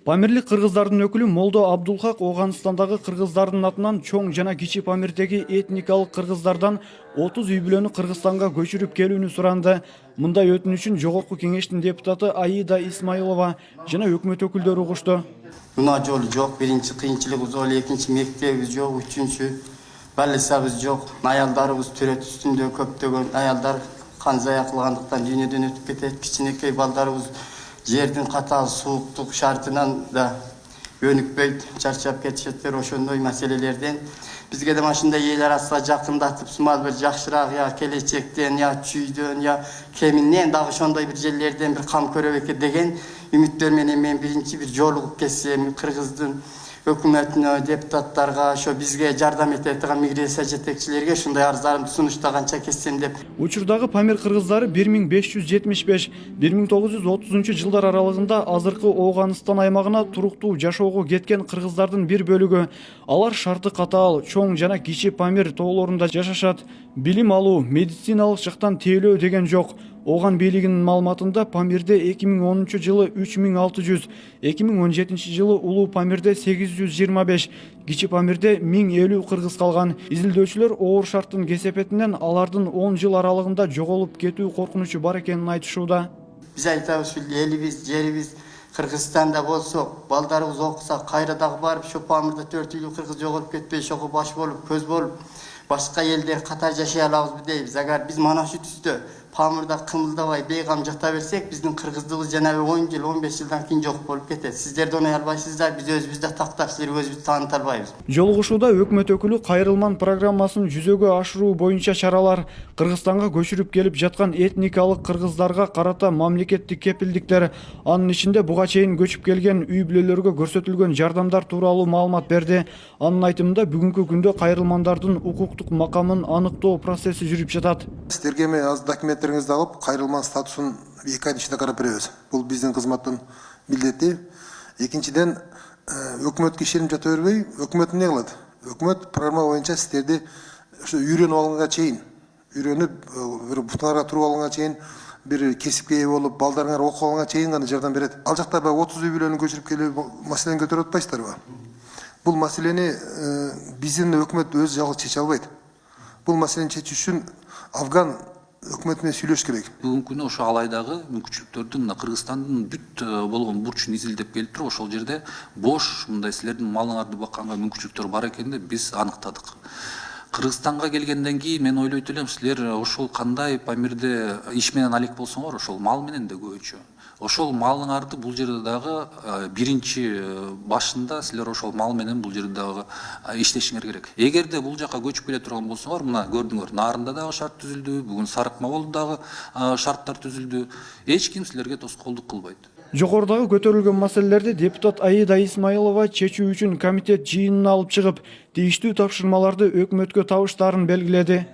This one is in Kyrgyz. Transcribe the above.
Памирлик кыргыздардын өкүлү Молдо Абдулхак Оганстандагы кыргыздардын атынан чоң жана кичи Памирдеги этникалык кыргыздардан 30 үй бүлөнү Кыргызстанга көчүрүп келүүнү суранды. Мындай өтүнүчүн Жогорку Кеңештин депутаты Аида Исмаилова жана өкмөт өкүлдөрү угушту. Мына жолу жок, биринчи кыйынчылыгыбыз ол, экинчи мектебибиз жок, үчүнчү баллисабыз жок. Аялдарыбыз төрөт үстүндө көптөгөн аялдар канзая кылгандыктан дүйнөдөн өтүп кетет. Кичинекей балдарыбыз жердин катаал сууктук шартынан да өнүкпөйт, чарчап кетишеттер. Ошондой маселелерден бизге да машинда эл арасына жакындатып, сымал бир жакшыраак я келечектен, я чүйдөн, я кеминен дагы ошондой бир жерлерден бир кам көрө беке деген үмүттөр менен мен биринчи бир жолугуп кетсем, Кыргыздын өкмөтүнө, депутаттарга, ошо бизге жардам эте турган миграция жетекчилерге ушундай арыздарымды сунуштаганча кетсем деп. Учурдагы Памир кыргыздары 1575-1930 жылдар аралыгында азыркы Оганстан аймагына туруктуу жашоого кеткен кыргыздардын бир бөлүгү. Алар шарты катаал, чоң жана кичи Памир тоолорунда жашашат. Билим алуу, медициналык жактан тейлөө деген жок. Оган бийлигинин маалыматында Памирде 2010 жылы 3600, 2017 жылы Улуу Памирде 825, Кичи Памирде 1050 кыргыз калган. Изилдөөчүлөр оор шарттын кесепетинен алардын 10 жыл аралыгында жоголуп кетүү коркунучу бар экенин айтышууда. Биз айтабыз, элибиз, жерибиз Кыргызстанда болсо, балдарыбыз окуса, кайра дагы барып, ошо Памирде 400 кыргыз жоголуп кетпей, ошого баш болуп, көз болуп, башка элдер катар жашай алабызбы дейбиз. Агар биз мана ушу түстө Памирда кымылдабай бейгам жата берсек, биздин кыргыздыгыбыз жанагы 10 жыл, 15 жылдан кийин жок болуп кетет. Сиздер да оной албайсыздар, биз өзүбүздү тактап, силерге өзүбүздү тааныта албайбыз. Жолугушууда өкмөт өкүлү Кайрылман программасын жүзөгө ашыруу боюнча чаралар, Кыргызстанга көчүрүп келип жаткан этникалык кыргыздарга карата мамлекеттик кепилдиктер, анын ичинде буга чейин көчүп келген үй бүлөлөргө көрсөтүлгөн жардамдар тууралуу маалымат берди. Анын айтымында бүгүнкү күндө кайрылмандардын укуктук макамын аныктоо процесси жүрүп жатат. Сиздерге аз документтериңизди алып, кайрылман статусун 2 айдын ичинде карап беребиз. Бул биздин кызматтын милдети. Экинчиден, өкмөткө ишенип жата бербей, өкмөт эмне кылат? Өкмөт программа боюнча сиздерди ошо үйрөнүп алганга чейин, үйрөнүп бир бутуңарга туруп алганга чейин, бир кесипке ээ болуп, балдарыңар окуп алганга чейин гана жардам берет. Ал жакта 30 үй бүлөнү көчүрүп келип маселени көтөрүп атпайсыздарбы? Бул маселени биздин өкмөт өз жалгыз чече албайт. Бул маселени чечүү үчүн Афган өкмөтү менен сүйлөш керек. Бүгүнкү күнү ошо алайдагы мүмкүнчүлүктөрдүн мына Кыргызстандын бүт болгон бурчун изилдеп келип туруп, ошол жерде бош мындай силердин малыңарды бакканга мүмкүнчүлүктөр бар экенин биз аныктадык. Кыргызстанга келгенден кийин мен ойлойт элем, силер ошол кандай Памирде иш менен алек болсоңор, ошол мал менен да көбүнчө. Ошол малыңарды бул жерде дагы биринчи башында силер ошол мал менен бул жерде дагы иштешиңер керек. Эгерде бул жака көчүп келе турган болсоңор, мына көрдүңөр, Нарында дагы шарт түзүлдү, бүгүн Сарык Маболдо дагы шарттар түзүлдү. Эч ким силерге тоскоолдук кылбайт. Жогорудагы көтөрүлгөн маселелерди депутат Аида Исмаилова чечүү үчүн комитет жыйынына алып чыгып, тийиштүү тапшырмаларды өкмөткө табыштаарын белгиледи.